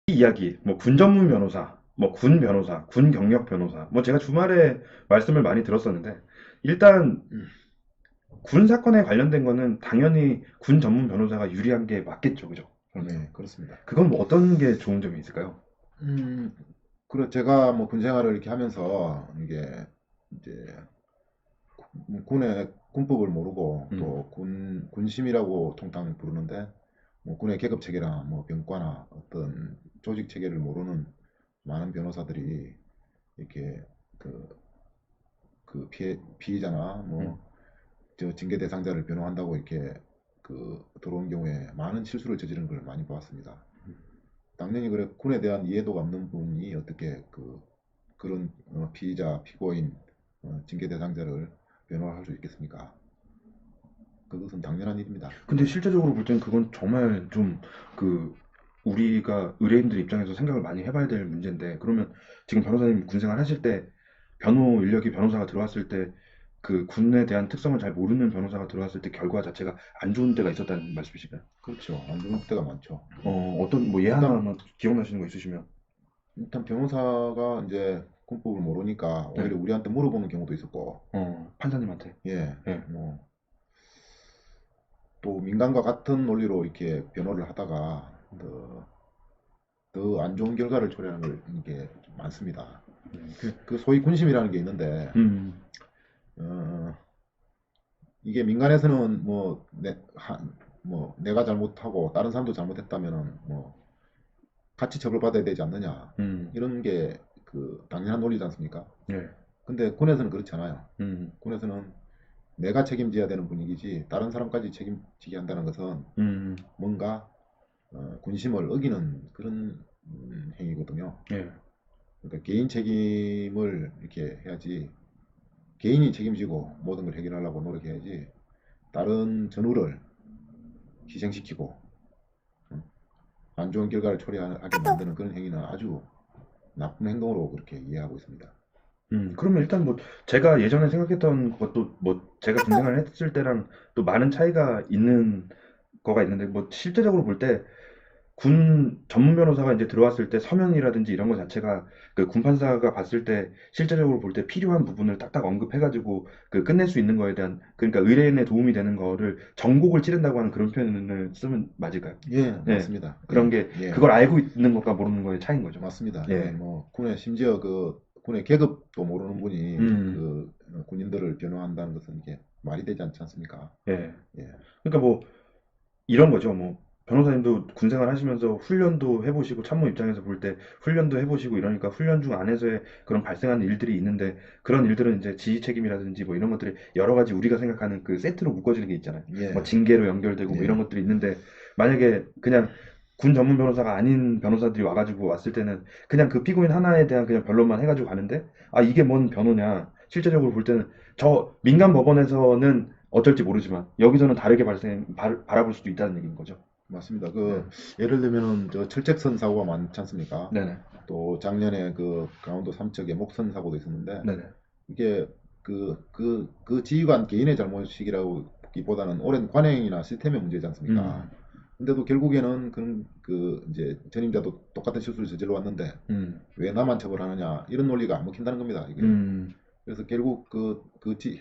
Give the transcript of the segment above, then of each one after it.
이야기, 뭐 군 전문 변호사, 뭐 군 변호사, 군 경력 변호사, 뭐 제가 주말에 말씀을 많이 들었었는데, 일단 군 사건에 관련된 거는 당연히 군 전문 변호사가 유리한 게 맞겠죠, 그죠? 그러면 네, 그렇습니다. 그건 뭐 어떤 게 좋은 점이 있을까요? 음, 그리고 제가 뭐 군 생활을 이렇게 하면서 이게 이제 군의 군법을 모르고 음, 또 군심이라고 통상 부르는데 뭐 군의 계급 체계나 뭐 병과나 어떤 조직 체계를 모르는 많은 변호사들이 이렇게 그, 그 피해자나 음, 뭐 저 징계 대상자를 변호한다고 이렇게 들어온 경우에 많은 실수를 저지른 걸 많이 보았습니다. 당연히 그래 군에 대한 이해도가 없는 분이 어떻게 그런 피의자, 피고인, 징계 대상자를 변호할 수 있겠습니까? 그것은 당연한 일입니다. 근데 실제적으로 볼 때는 그건 정말 좀 그 우리가 의뢰인들 입장에서 생각을 많이 해봐야 될 문제인데, 그러면 지금 변호사님 군 생활 하실 때 변호 인력이 변호사가 들어왔을 때 그 군에 대한 특성을 잘 모르는 변호사가 들어왔을 때 결과 자체가 안 좋은 때가 있었다는 말씀이실까요? 그렇죠. 안 좋은 때가 많죠. 어떤 뭐 예 일단 하나만 기억나시는 거 있으시면. 일단 변호사가 이제 군법을 모르니까 네. 오히려 우리한테 물어보는 경우도 있었고, 판사님한테. 예, 예. 뭐 또 민간과 같은 논리로 이렇게 변호를 하다가 더 안 좋은 결과를 초래하는 걸 이게 좀 많습니다. 음, 그 소위 군심이라는 게 있는데, 음, 어, 이게 민간에서는 뭐 내가 잘못하고 다른 사람도 잘못했다면은 뭐 같이 처벌받아야 되지 않느냐 음, 이런 게 당연한 논리지 않습니까? 예. 근데 군에서는 그렇지 않아요. 음, 군에서는 내가 책임져야 되는 분위기지 다른 사람까지 책임지게 한다는 것은 음, 뭔가 군심을 어기는 그런 행위거든요. 예. 그러니까 개인 책임을 이렇게 해야지 개인이 책임지고 모든 걸 해결하려고 노력해야지 다른 전우를 희생시키고 안 좋은 결과를 초래하게 만드는 그런 행위는 아주 나쁜 행동으로 그렇게 이해하고 있습니다. 그러면 일단 뭐 제가 예전에 생각했던 것도 뭐 제가 군 생활을 했을 때랑 또 많은 차이가 있는 거가 있는데, 뭐 실제적으로 볼 때 군 전문 변호사가 이제 들어왔을 때 서면이라든지 이런 거 자체가 그 군 판사가 봤을 때 실제적으로 볼 때 필요한 부분을 딱딱 언급해가지고 그 끝낼 수 있는 거에 대한, 그러니까 의뢰인에 도움이 되는 거를 전곡을 찌른다고 하는 그런 표현을 쓰면 맞을까요? 예, 예. 맞습니다. 그런 예, 게 예, 그걸 알고 있는 것과 모르는 거의 차이인 거죠. 맞습니다. 예, 예. 뭐 군의 심지어 군의 계급도 모르는 분이 음. 군인들을 변호한다는 것은 이게 말이 되지 않지 않습니까? 예. 예, 그러니까 뭐 이런 거죠. 뭐 변호사님도 군 생활 하시면서 훈련도 해보시고 참모 입장에서 볼 때 훈련도 해보시고 이러니까 훈련 중 안에서의 그런 발생하는 일들이 있는데, 그런 일들은 이제 지휘 책임이라든지 뭐 이런 것들이 여러 가지 우리가 생각하는 그 세트로 묶어지는 게 있잖아요. 뭐 예, 징계로 연결되고 뭐 이런 예, 것들이 있는데, 만약에 그냥 군 전문 변호사가 아닌 변호사들이 와가지고 왔을 때는 그냥 그 피고인 하나에 대한 그냥 변론만 해가지고 가는데, 아 이게 뭔 변호냐, 실제적으로 볼 때는 저 민간 법원에서는 어쩔지 모르지만 여기서는 다르게 바라볼 수도 있다는 얘기인 거죠. 맞습니다. 네. 예를 들면은 저 철책선 사고가 많지 않습니까? 네네. 또 작년에 강원도 삼척에 목선 사고도 있었는데 네네. 이게 그 지휘관 개인의 잘못이라기보다는 오랜 관행이나 시스템의 문제지 않습니까? 음, 근데도 결국에는 이제 전임자도 똑같은 실수를 저질러 왔는데 음, 왜 나만 처벌하느냐 이런 논리가 안 먹힌다는 겁니다. 이게. 음, 그래서 결국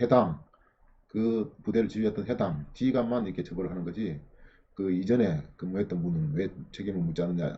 해당 그 부대를 지휘했던 해당 지휘관만 이렇게 처벌을 하는 거지 그 이전에 근무했던 분은 왜 책임을 묻지 않느냐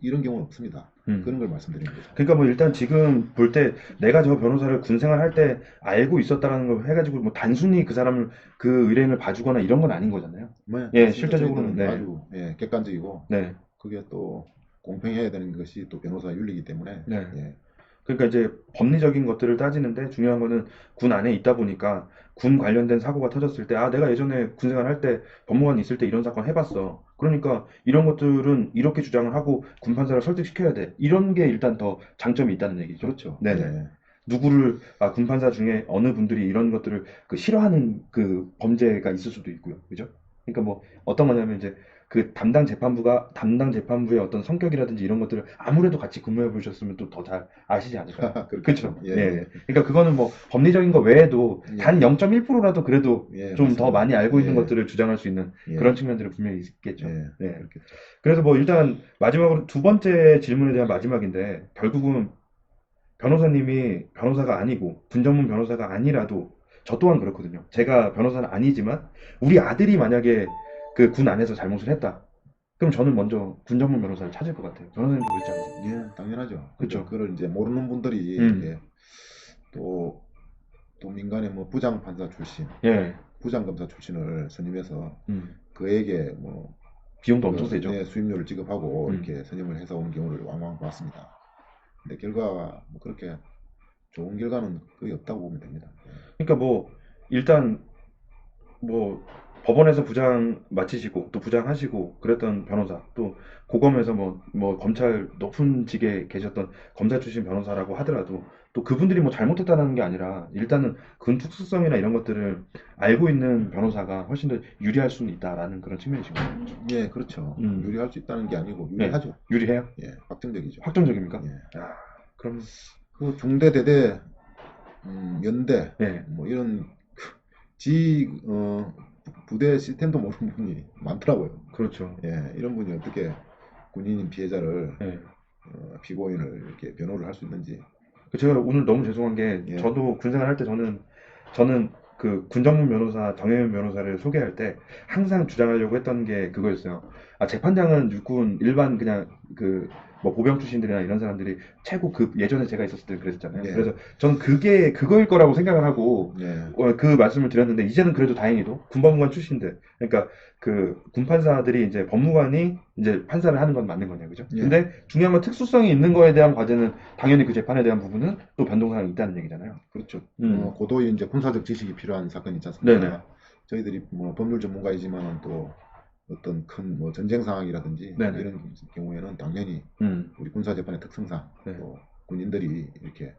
이런 경우는 없습니다. 음. 그런 걸 말씀드리는 거죠. 그러니까 뭐 일단 지금 볼 때 내가 저 변호사를 군 생활할 때 알고 있었다라는 걸 해가지고 뭐 단순히 그 사람을 그 의뢰인을 봐주거나 이런 건 아닌 거잖아요. 네, 예, 맞습니다. 실제적으로는 저희들은 네, 아주 객관적이고 네, 그게 또 공평해야 되는 것이 또 변호사 윤리이기 때문에 네. 예, 그러니까 이제 법리적인 것들을 따지는데 중요한 거는 군 안에 있다 보니까 군 관련된 사고가 터졌을 때, 아, 내가 예전에 군 생활할 때 법무관 있을 때 이런 사건 해봤어. 그러니까 이런 것들은 이렇게 주장을 하고 군 판사를 설득시켜야 돼. 이런 게 일단 더 장점이 있다는 얘기죠. 그렇죠. 네네. 예, 군 판사 중에 어느 분들이 이런 것들을 그 싫어하는 그 범죄가 있을 수도 있고요. 그죠? 그러니까 뭐 어떤 거냐면 이제 그 담당 재판부의 어떤 성격이라든지 이런 것들을 아무래도 같이 근무해 보셨으면 또 더 잘 아시지 않을까요? 그렇겠죠. 그렇죠. 예, 예. 예, 그러니까 그거는 뭐 법리적인 거 외에도 단 예, 0.1%라도 그래도 예, 좀 더 맞습니다. 많이 알고 있는 예, 것들을 주장할 수 있는 그런 예, 측면들이 분명히 있겠죠. 예, 네. 그렇겠죠. 그래서 뭐 일단 마지막으로 두 번째 질문에 대한 마지막인데 결국은 변호사님이 변호사가 아니고 군 전문 변호사가 아니라도 저 또한 그렇거든요. 제가 변호사는 아니지만 우리 아들이 만약에 그 군 안에서 잘못을 했다. 그럼 저는 먼저 군 전문 변호사를 찾을 것 같아요. 변호사님도 그렇지 않으세요? 예, 당연하죠. 근데 그렇죠. 그걸 이제 모르는 분들이 음, 이렇게 또, 또 민간의 뭐 부장 판사 출신, 예, 부장 검사 출신을 선임해서 음, 그에게 뭐 비용도 엄청 그, 세죠. 예, 수임료를 지급하고 음. 이렇게 선임을 해서 온 경우를 왕왕 봤습니다. 근데 결과가 뭐 그렇게 좋은 결과는 거의 없다고 보면 됩니다. 그러니까 뭐 일단 뭐 법원에서 부장 마치시고 또 부장하시고 그랬던 변호사 또 고검에서 뭐 검찰 높은 직에 계셨던 검사 출신 변호사라고 하더라도 또 그분들이 뭐 잘못했다는 게 아니라 일단은 그 특수성이나 이런 것들을 알고 있는 변호사가 훨씬 더 유리할 수는 있다라는 그런 측면이신 거죠. 예, 그렇죠. 음, 유리할 수 있다는 게 아니고 네, 유리하죠. 유리해요? 예, 확정적이죠. 확정적입니까? 예. 아, 그럼 그 중대 대대 연대 네, 뭐 이런 지 부대 시스템도 모르는 분이 많더라고요. 그렇죠. 예, 이런 분이 어떻게 군인인 피해자를 네. 피고인을 이렇게 변호를 할 수 있는지. 제가 오늘 너무 죄송한 게 예, 저도 군생활 할 때 저는 그 군전문 변호사 정혜연 변호사를 소개할 때 항상 주장하려고 했던 게 그거였어요. 아 재판장은 육군 일반 그냥 그 뭐 보병 출신들이나 이런 사람들이 최고 급 예전에 제가 있었을 때 그랬었잖아요. 예, 그래서 저는 그게 그거일 거라고 생각을 하고 예, 그 말씀을 드렸는데 이제는 그래도 다행히도 군법무관 출신들 그러니까 그 군판사들이 이제 법무관이 이제 판사를 하는 건 맞는 거냐 그죠? 예, 근데 중요한 건 특수성이 있는 거에 대한 과제는 당연히 그 재판에 대한 부분은 또 변동사항이 있다는 얘기잖아요. 그렇죠. 음. 고도의 이제 군사적 지식이 필요한 사건이 있지 네네. 않습니까? 저희들이 뭐 법률 전문가이지만 또 어떤 큰 뭐 전쟁 상황이라든지 네네. 이런 경우에는 당연히 음. 우리 군사 재판의 특성상 네. 또 군인들이 이렇게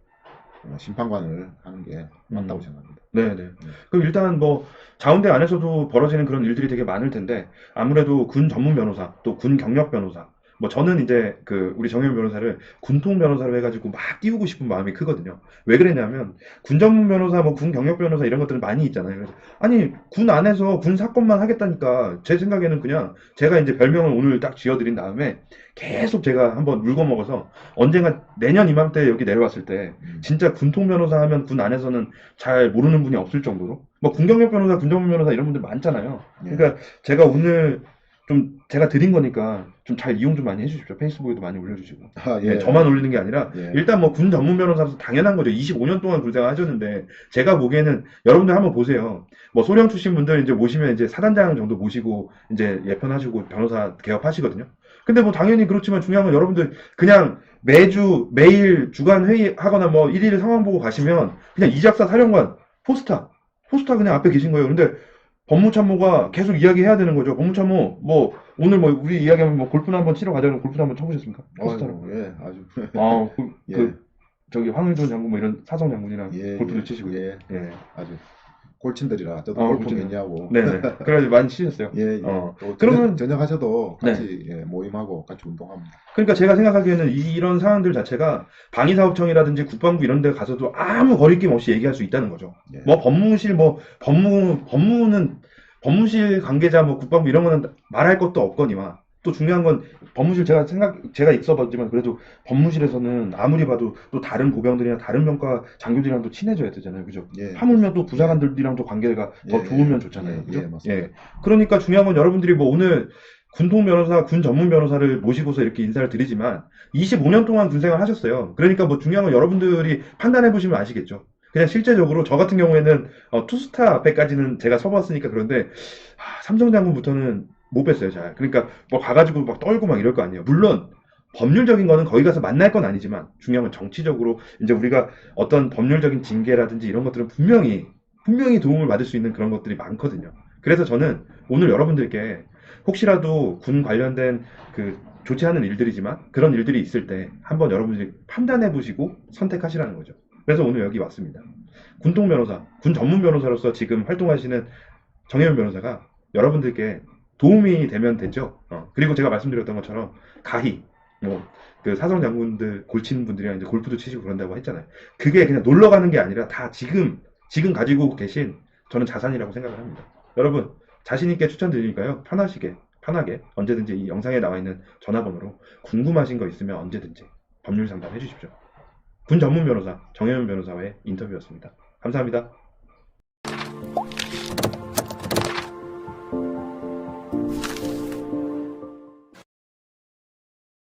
심판관을 하는 게 맞다고 생각합니다. 네네. 예. 그럼 일단 뭐 자운대 안에서도 벌어지는 그런 일들이 되게 많을 텐데 아무래도 군 전문 변호사 또 군 경력 변호사 뭐 저는 이제 그 우리 정현 변호사를 군통 변호사로 해가지고 막 띄우고 싶은 마음이 크거든요. 왜 그랬냐면 군 전문 변호사 뭐 군 경력 변호사 이런 것들은 많이 있잖아요. 그래서 아니 군 안에서 군 사건만 하겠다니까 제 생각에는 그냥 제가 이제 별명을 오늘 딱 지어드린 다음에 계속 제가 한번 물고 먹어서 언젠가 내년 이맘때 여기 내려왔을 때 진짜 군통 변호사 하면 군 안에서는 잘 모르는 분이 없을 정도로 뭐 군경력 변호사, 군전문 변호사 이런 분들 많잖아요. 예. 그러니까 제가 오늘 좀 제가 드린 거니까 좀 잘 이용 좀 많이 해주십시오. 페이스북에도 많이 올려주시고. 아, 예, 예. 저만 올리는 게 아니라 예. 일단 뭐 군 전문 변호사로서 당연한 거죠. 25년 동안 군생활 하셨는데 제가 보기에는 여러분들 한번 보세요. 뭐 소령 출신 분들 이제 모시면 이제 사단장 정도 모시고 이제 예편하시고 변호사 개업하시거든요. 근데 뭐 당연히 그렇지만 중요한 건 여러분들 그냥 매주 매일 주간 회의하거나 뭐 일일 상황 보고 가시면 그냥 이작사 사령관 포스타 그냥 앞에 계신 거예요. 근데 법무참모가 계속 이야기해야 되는 거죠. 법무참모 뭐 오늘 뭐 우리 이야기하면 뭐 골프나 한번 치러 가자면 골프나 한번 쳐보셨습니까? 포스타로. 아이고, 예, 아주. 아, 예. 저기 황의조 장군 뭐 이런 사성 장군이랑 예, 골프도 예, 치시고. 예, 예. 아주 골친들이라 저도 아, 골프 골친. 매니아고. 네네. 그래가지고 많이 치셨어요. 예, 예. 어. 또 그러면 저녁 하셔도 같이 예, 모임하고 같이 운동합니다. 그러니까 제가 생각하기에는 이런 상황들 자체가 방위사업청이라든지 국방부 이런 데 가서도 아무 거리낌 없이 얘기할 수 있다는 거죠. 예. 뭐 법무실 뭐 법무는 법무실 관계자 뭐 국방부 이런 거는 말할 것도 없거니와 또 중요한 건 법무실 제가 있어봤지만 그래도 법무실에서는 아무리 봐도 또 다른 보병들이나 다른 병과 장교들이랑도 친해져야 되잖아요. 그죠? 예. 하물며 또 부사관들이랑도 관계가 더 예, 좋으면 좋잖아요. 예, 그죠? 예, 맞습니다. 그러니까 중요한 건 여러분들이 뭐 오늘 군통 변호사, 군 전문 변호사를 모시고서 이렇게 인사를 드리지만 25년 동안 군생활 하셨어요. 그러니까 뭐 중요한 건 여러분들이 판단해 보시면 아시겠죠. 그냥 실제적으로 저 같은 경우에는 투스타 앞에까지는 제가 서봤으니까 그런데 삼성 장군부터는 못 뵀어요, 잘. 그러니까 뭐 가가지고 막 떨고 막 이럴 거 아니에요. 물론 법률적인 거는 거기 가서 만날 건 아니지만 중요한 건 정치적으로 이제 우리가 어떤 법률적인 징계라든지 이런 것들은 분명히 도움을 받을 수 있는 그런 것들이 많거든요. 그래서 저는 오늘 여러분들께 혹시라도 군 관련된 그 좋지 않은 일들이지만 그런 일들이 있을 때 한번 여러분들이 판단해 보시고 선택하시라는 거죠. 그래서 오늘 여기 왔습니다. 군통 변호사, 군 전문 변호사로서 지금 활동하시는 정혜연 변호사가 여러분들께 도움이 되면 되죠. 그리고 제가 말씀드렸던 것처럼 가히 뭐 그 사성 장군들 골치는 분들이랑 이제 골프도 치시고 그런다고 했잖아요. 그게 그냥 놀러 가는 게 아니라 다 지금 가지고 계신 저는 자산이라고 생각을 합니다. 여러분 자신 있게 추천드리니까요. 편하게 언제든지 이 영상에 나와 있는 전화번호로 궁금하신 거 있으면 언제든지 법률 상담 해주십시오. 군 전문 변호사 정혜연 변호사의 인터뷰였습니다. 감사합니다.